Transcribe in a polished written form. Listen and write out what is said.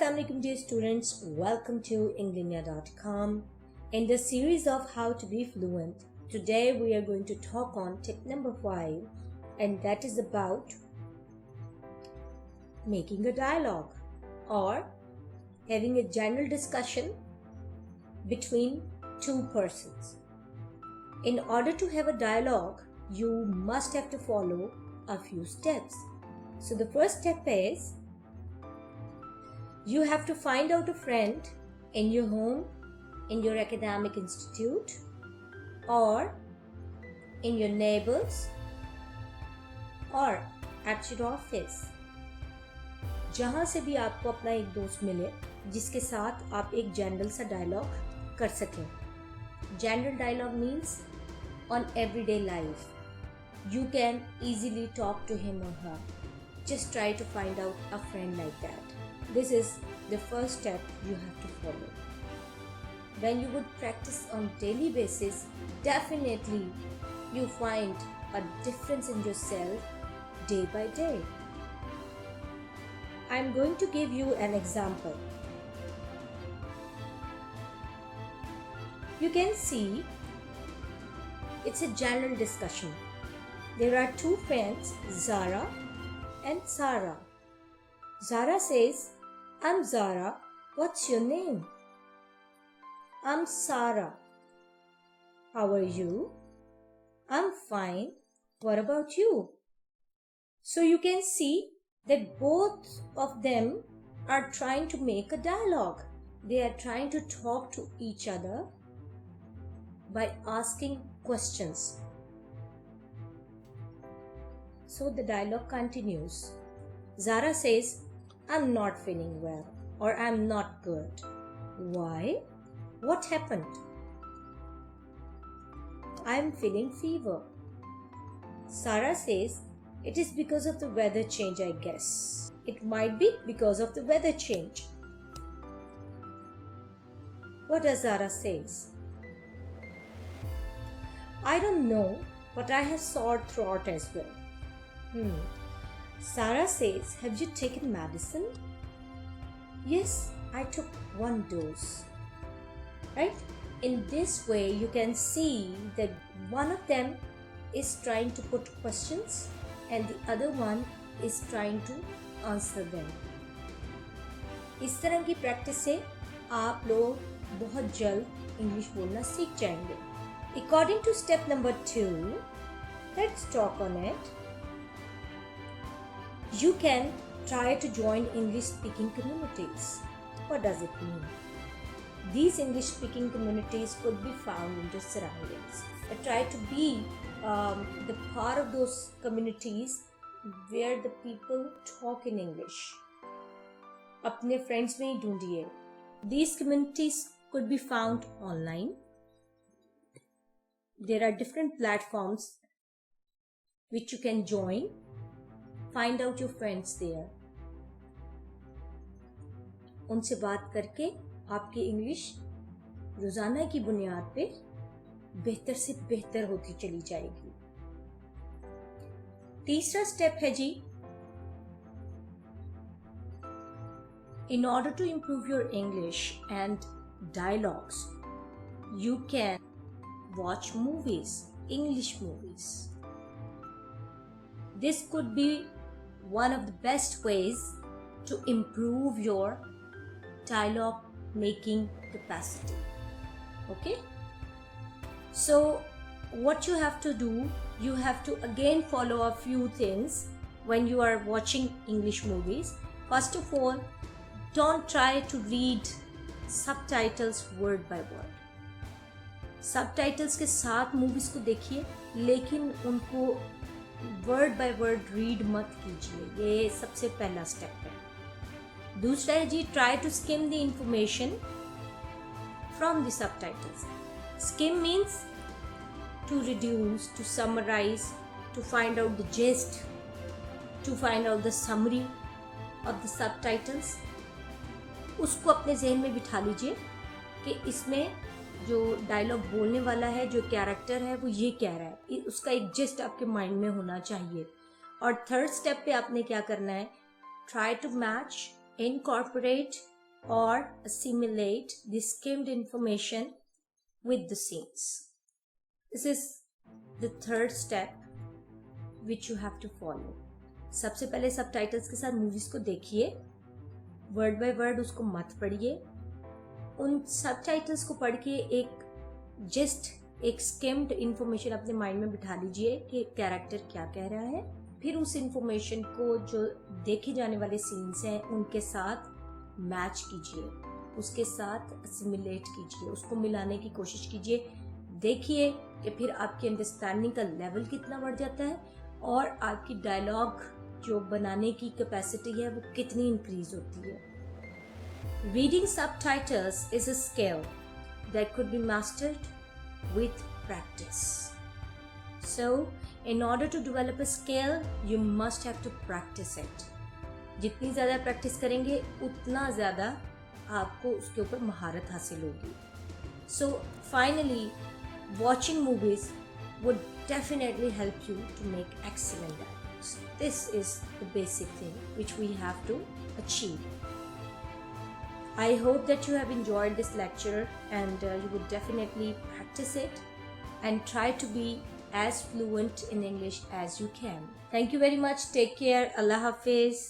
Assalamualaikum dear students, welcome to Englinia.com. In the series of how to be fluent, today we are going to talk on tip number 5, and that is about making a dialogue or having a general discussion between two persons. In order to have a dialogue, you must have to follow a few steps. So the first step is you have to find out a friend in your home, in your academic institute, or in your neighbors, or at your office. जहाँ से भी आपको अपना एक दोस्त मिले जिसके साथ आप एक जनरल सा डायलॉग कर सकें. General dialogue means on everyday life. You can easily talk to him or her. Just try to find out a friend like that. This is the first step you have to follow. When you would practice on daily basis, definitely you find a difference in yourself day by day. I am going to give you an example. You can see it's a general discussion. There are two friends, Zara and Sarah. Zara says, "I'm Zara. What's your name?" "I'm Sarah. How are you?" "I'm fine. What about you?" So you can see that both of them are trying to make a dialogue. They are trying to talk to each other by asking questions. So the dialogue continues. Zara says, "I'm not feeling well," or "I'm not good." "Why? What happened?" "I'm feeling fever." Sarah says, "It is because of the weather change, I guess." "It might be because of the weather change." What does Zara says? "I don't know, but I have sore throat as well." Sarah says, "Have you taken medicine?" "Yes, I took one dose." Right? In this way, you can see that one of them is trying to put questions and the other one is trying to answer them. इस तरह की practice से आप लोग बहुत जल्द English बोलना सीख जाएंगे. According to step number 2, let's talk on it. You can try to join English speaking communities. What does it mean? These English speaking communities could be found in your surroundings. Try to be the part of those communities where the people talk in English. अपने friends में ही ढूंढिए. These communities could be found online. There are different platforms which you can join. Find out your friends there. उनसे बात करके आपकी English रोजाना की बुनियाद पे बेहतर से बेहतर होती चली जाएगी. तीसरा स्टेप है जी, in order to improve your English and dialogues, you can watch movies, English movies. This could be one of the best ways to improve your dialogue making capacity. Okay? So what you have to do, you have to again follow a few things when you are watching English movies. First of all, don't try to read subtitles word by word. Subtitles के साथ movies को देखिए, लेकिन उनको word by word read मत कीजिए. ये सबसे पहला स्टेप है. दूसरा है जी, try to skim the information from the subtitles. Skim means to reduce, to summarise, to find out the gist, to find out the summary of the subtitles. उसको अपने जहन में बिठा लीजिए कि इसमें जो डायलॉग बोलने वाला है, जो कैरेक्टर है, वो ये कह रहा है. उसका एक जिस्ट आपके माइंड में होना चाहिए. और थर्ड स्टेप पे आपने क्या करना है, try to match, incorporate or assimilate the skimmed information with the scenes. This is the third step which you have to follow. सबसे पहले सबटाइटल्स के साथ मूवीज को देखिए, वर्ड बाय वर्ड उसको मत पढ़िए, उन सबटाइटल्स को पढ़ के एक स्किम्ड इंफॉर्मेशन अपने माइंड में बिठा लीजिए कि कैरेक्टर क्या कह रहा है। फिर उस इंफॉर्मेशन को जो देखे जाने वाले सीन्स हैं उनके साथ मैच कीजिए, उसके साथ असिमिलेट कीजिए, उसको मिलाने की कोशिश कीजिए। देखिए कि फिर आपकी अंडरस्टैंडिंग का लेवल कितना बढ़ जाता है और आपकी डायलॉग जो बनाने की कैपेसिटी है वो कितनी इंक्रीज होती है। Reading subtitles is a skill that could be mastered with practice. So, in order to develop a skill, you must have to practice it. जितनी ज़्यादा प्रैक्टिस करेंगे उतना ज़्यादा आपको उसके ऊपर महारत हासिल होगी। So, finally, watching movies would definitely help you to make excellent dialogues. This is the basic thing which we have to achieve. I hope that you have enjoyed this lecture and you would definitely practice it and try to be as fluent in English as you can. Thank you very much. Take care. Allah Hafiz.